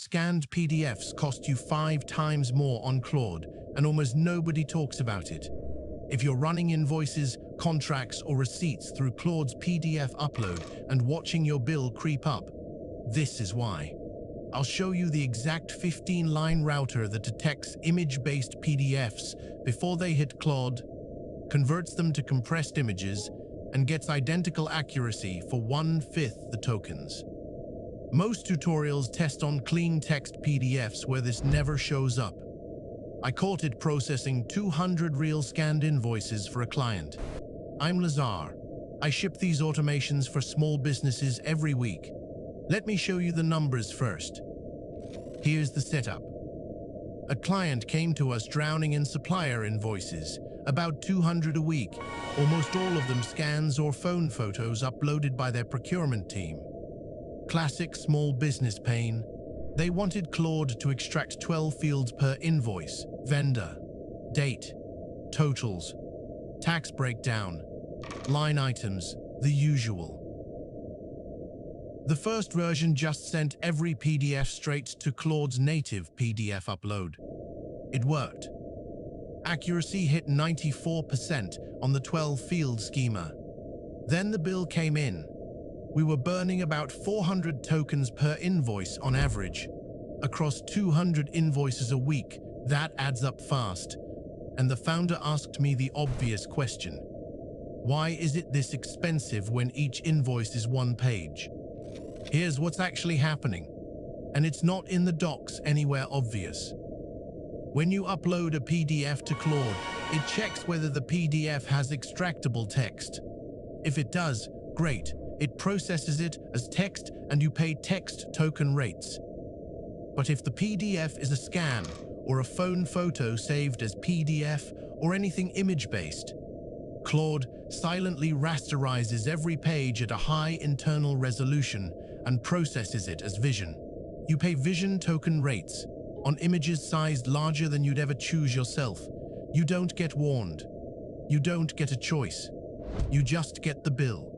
scanned PDFs cost you 5 times more on Claude, and almost nobody talks about it. If you're running invoices, contracts, or receipts through Claude's PDF upload and watching your bill creep up, this is why. I'll show you the exact 15-line router that detects image-based PDFs before they hit Claude, converts them to compressed images, and gets identical accuracy for 1/5 the tokens. Most tutorials test on clean text PDFs where this never shows up. I caught it processing 200 real scanned invoices for a client. I'm Lazar. I ship these automations for small businesses every week. Let me show you the numbers first. Here's the setup. A client came to us drowning in supplier invoices, about 200 a week, almost all of them scans or phone photos uploaded by their procurement team. Classic small business pain. They wanted Claude to extract 12 fields per invoice: vendor, date, totals, tax breakdown, line items, the usual. The first version just sent every PDF straight to Claude's native PDF upload. It worked. Accuracy hit 94% on the 12-field schema. Then the bill came in. We were burning about 400 tokens per invoice on average. Across 200 invoices a week, that adds up fast. And the founder asked me the obvious question. Why is it this expensive when each invoice is one page? Here's what's actually happening. And it's not in the docs anywhere obvious. When you upload a PDF to Claude, it checks whether the PDF has extractable text. If it does, great. It processes it as text and you pay text token rates. But if the PDF is a scan or a phone photo saved as PDF or anything image-based, Claude silently rasterizes every page at a high internal resolution and processes it as vision. You pay vision token rates on images sized larger than you'd ever choose yourself. You don't get warned. You don't get a choice. You just get the bill.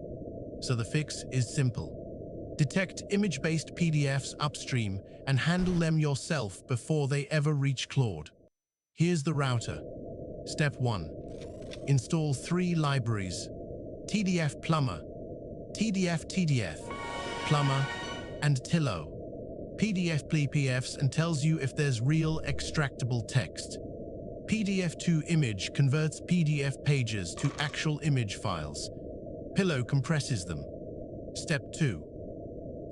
So the fix is simple. Detect image-based PDFs upstream and handle them yourself before they ever reach Claude. Here's the router. Step 1. Install 3 libraries: pdfplumber, TDF, Plumber, and Tillo. PDFs and tells you if there's real extractable text. PDF2 image converts PDF pages to actual image files. Pillow compresses them. Step 2.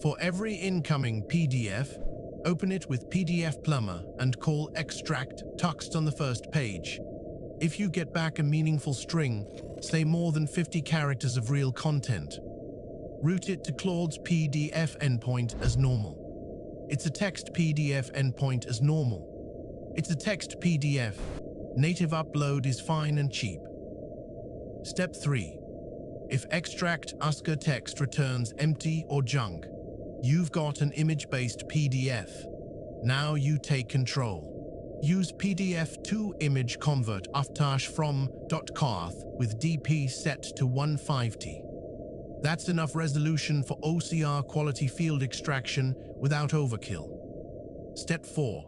For every incoming PDF, open it with pdfplumber and call extract text on the first page. If you get back a meaningful string, say more than 50 characters of real content, route it to Claude's PDF endpoint as normal. It's a text PDF endpoint as normal. It's a text PDF. Native upload is fine and cheap. Step 3. If extract USCA text returns empty or junk, you've got an image-based PDF. Now you take control. Use PDF2 image convert aftash from .carth with DP set to 150. That's enough resolution for OCR quality field extraction without overkill. Step 4.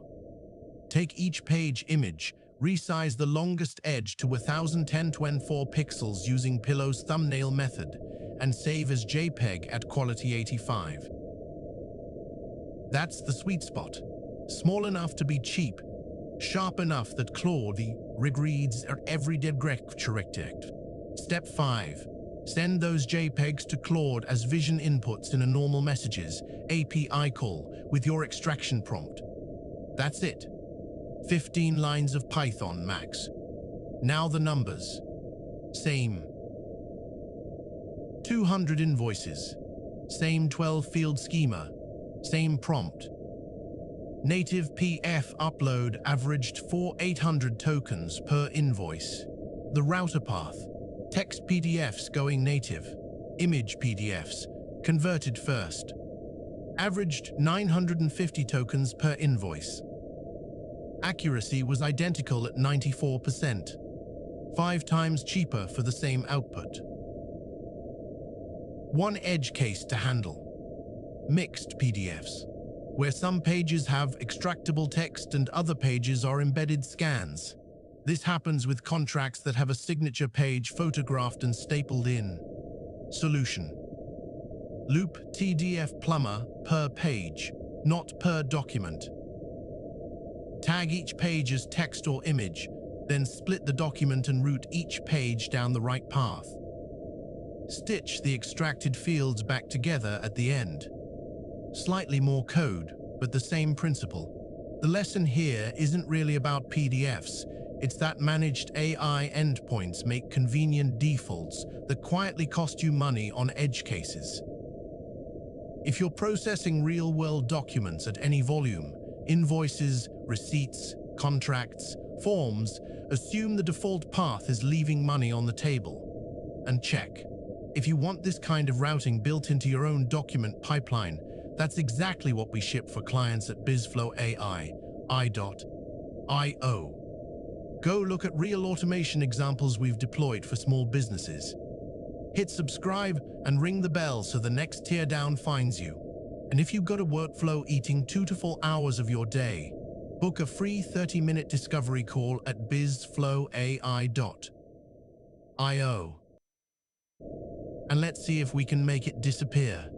Take each page image, resize the longest edge to 1024 pixels using Pillow's thumbnail method, and save as JPEG at quality 85. That's the sweet spot. Small enough to be cheap, sharp enough that Claude reads are everyday correct. Step 5. Send those JPEGs to Claude as vision inputs in a normal messages API call with your extraction prompt. That's it. 15 lines of Python max. Now the numbers. Same. 200 invoices. Same 12-field schema. Same prompt. Native PF upload averaged 800 tokens per invoice. The router path. Text PDFs going native. Image PDFs converted first. Averaged 950 tokens per invoice. Accuracy was identical at 94%. 5 times cheaper for the same output. One edge case to handle. Mixed PDFs. where some pages have extractable text and other pages are embedded scans. This happens with contracts that have a signature page photographed and stapled in. Solution: loop pdfplumber per page, not per document. Tag each page as text or image, then split the document and route each page down the right path. Stitch the extracted fields back together at the end. Slightly more code, but the same principle. The lesson here isn't really about PDFs. It's that managed AI endpoints make convenient defaults that quietly cost you money on edge cases. If you're processing real-world documents at any volume, invoices, receipts, contracts, forms, assume the default path is leaving money on the table. And check. If you want this kind of routing built into your own document pipeline, that's exactly what we ship for clients at BizflowAI, i.io. Go look at real automation examples we've deployed for small businesses. Hit subscribe and ring the bell so the next teardown finds you. And if you've got a workflow eating 2 to 4 hours of your day, book a free 30-minute discovery call at bizflowai.io. And let's see if we can make it disappear.